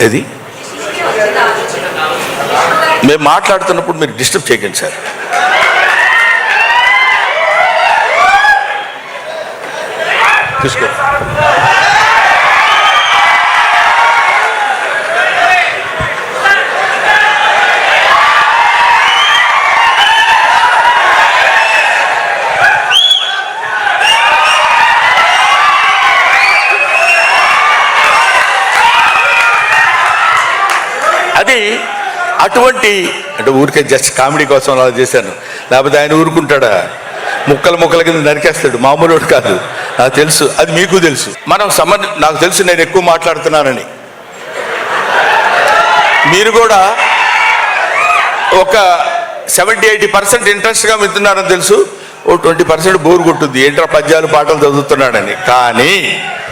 ఏది మేము మాట్లాడుతున్నప్పుడు మీరు డిస్టర్బ్ చేయకండి సార్. తీసుకో. అది అటువంటి అంటే ఊరికే జస్ట్ కామెడీ కోసం అలా చేశాను, లేకపోతే ఆయన ఊరుకుంటాడా? ముక్కల కింద నరికేస్తాడు, మామూలు కాదు. నాకు తెలుసు, అది మీకు తెలుసు. నాకు తెలుసు నేను ఎక్కువ మాట్లాడుతున్నానని. మీరు కూడా ఒక 70-80% ఇంట్రెస్ట్గా వింటున్నారని తెలుసు. ఓ 20% బోర్ కొట్టుద్ది, ఏంట్రా పద్యాలు పాటలు చదువుతున్నాడని. కానీ